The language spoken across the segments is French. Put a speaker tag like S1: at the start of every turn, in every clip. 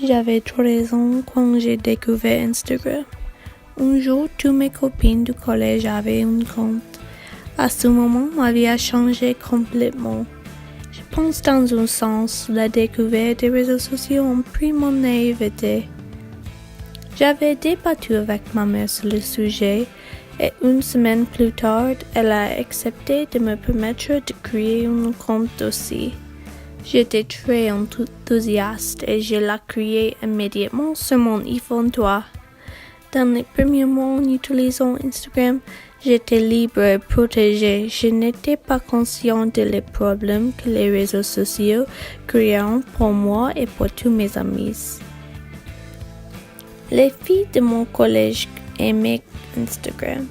S1: J'avais 13 ans quand j'ai découvert Instagram. Un jour, toutes mes copines du collège avaient un compte. À ce moment, ma vie a changé complètement. Je pense dans un sens, la découverte des réseaux sociaux a pris mon naïveté. J'avais débattu avec ma mère sur le sujet et une semaine plus tard, elle a accepté de me permettre de créer un compte aussi. J'étais très enthousiaste et je l'ai créé immédiatement sur mon iPhone 3. Dans les premiers mois en utilisant Instagram, j'étais libre et protégée. Je n'étais pas consciente des problèmes que les réseaux sociaux créaient pour moi et pour tous mes amis. Les filles de mon collège aimaient Instagram.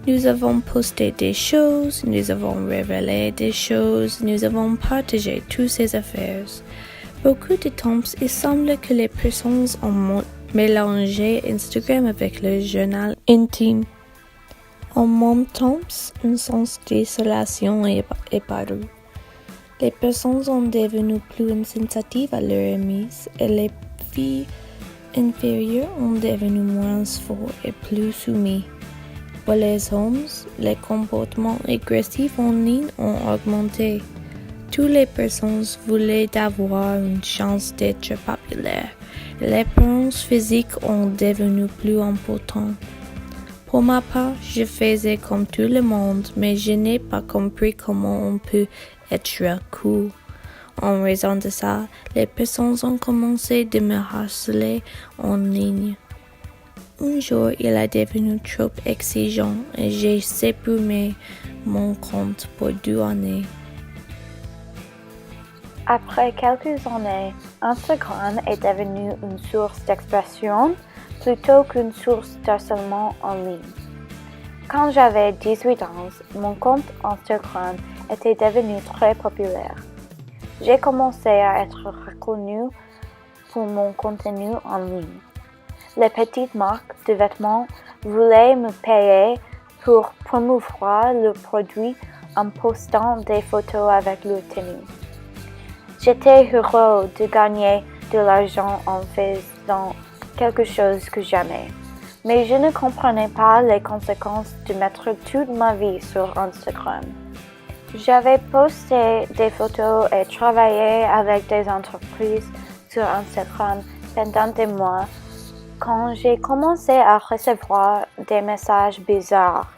S1: Nous avons posté des choses, nous avons révélé des choses, nous avons partagé toutes ces affaires. Beaucoup de temps, il semble que les personnes ont mélangé Instagram avec le journal intime. En même temps, un sens d'isolation est apparu. Les personnes sont devenues plus insensitives à leurs amis et les filles inférieures ont devenu moins fortes et plus soumises. Pour les hommes, les comportements agressifs en ligne ont augmenté. Toutes les personnes voulaient avoir une chance d'être populaires. Les apparences physiques ont devenu plus importantes. Pour ma part, je faisais comme tout le monde, mais je n'ai pas compris comment on peut être cool. En raison de ça, les personnes ont commencé de me harceler en ligne. Un jour, il est devenu trop exigeant et j'ai supprimé mon compte pour 2 années.
S2: Après quelques années, Instagram est devenu une source d'expression plutôt qu'une source d'harcèlement en ligne. Quand j'avais 18 ans, mon compte Instagram était devenu très populaire. J'ai commencé à être reconnue pour mon contenu en ligne. Les petites marques de vêtements voulaient me payer pour promouvoir le produit en postant des photos avec leur tenue. J'étais heureux de gagner de l'argent en faisant quelque chose que j'aimais, mais je ne comprenais pas les conséquences de mettre toute ma vie sur Instagram. J'avais posté des photos et travaillé avec des entreprises sur Instagram pendant des mois quand j'ai commencé à recevoir des messages bizarres.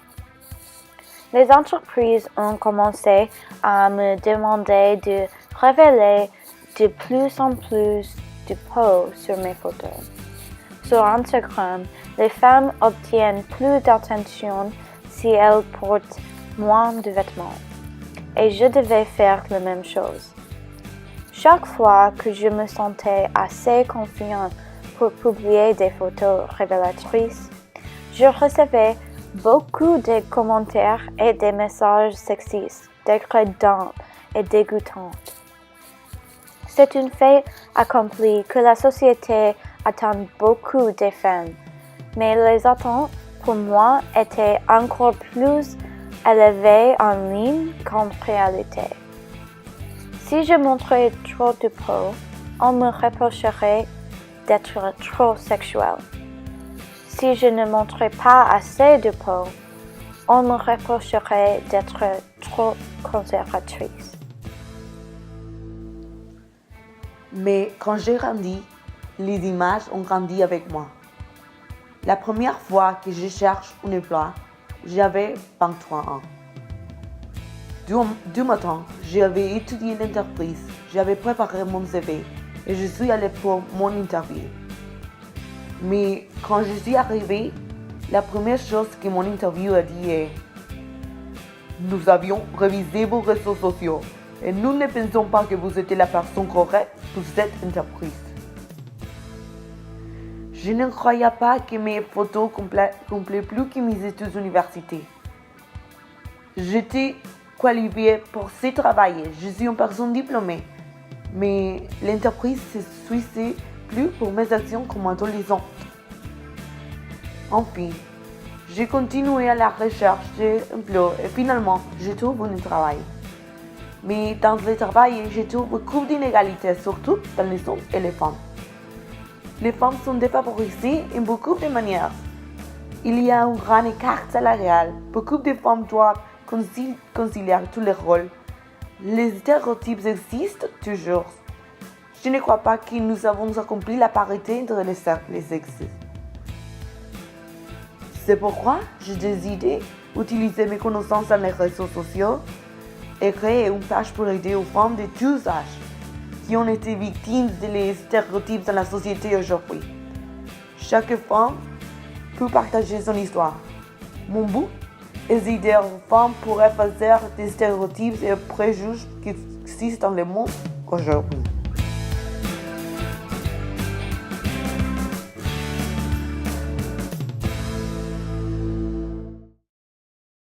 S2: Les entreprises ont commencé à me demander de révéler de plus en plus de peau sur mes photos. Sur Instagram, les femmes obtiennent plus d'attention si elles portent moins de vêtements. Et je devais faire la même chose. Chaque fois que je me sentais assez confiante pour publier des photos révélatrices, je recevais beaucoup de commentaires et des messages sexistes, dégradants et dégoûtants. C'est un fait accompli que la société attend beaucoup des femmes, mais les attentes pour moi étaient encore plus élevées en ligne qu'en réalité. Si je montrais trop de peau, on me reprocherait d'être trop sexuelle. Si je ne montrais pas assez de peau, on me reprocherait d'être trop conservatrice.
S3: Mais quand j'ai grandi, les images ont grandi avec moi. La première fois que je cherche un emploi, j'avais 23 ans. Du matin, j'avais étudié l'entreprise, j'avais préparé mon CV et je suis allée pour mon interview. Mais quand je suis arrivée, la première chose que mon interview a dit est « Nous avions révisé vos réseaux sociaux et nous ne pensons pas que vous étiez la personne correcte pour cette entreprise. » Je ne croyais pas que mes photos complétaient plus que mes études universitaires. J'étais qualifiée pour ce travail, je suis une personne diplômée, mais l'entreprise se souciait plus pour mes actions comme adolescente. Enfin, j'ai continué à la recherche d'emploi et finalement, je trouve un travail. Mais dans le travail, je trouve beaucoup d'inégalités, surtout dans les hommes et les femmes. Les femmes sont défavorisées en beaucoup de manières. Il y a un grand écart salarial. Beaucoup de femmes doivent concilier tous les rôles. Les stéréotypes existent toujours. Je ne crois pas que nous avons accompli la parité entre les sexes. C'est pourquoi j'ai décidé d'utiliser mes connaissances dans les réseaux sociaux et créer une page pour aider aux femmes de tous âges qui ont été victimes des stéréotypes dans la société aujourd'hui. Chaque femme peut partager son histoire. Mon but est d'aider aux femmes pour effacer des stéréotypes et préjugés qui existent dans le monde aujourd'hui.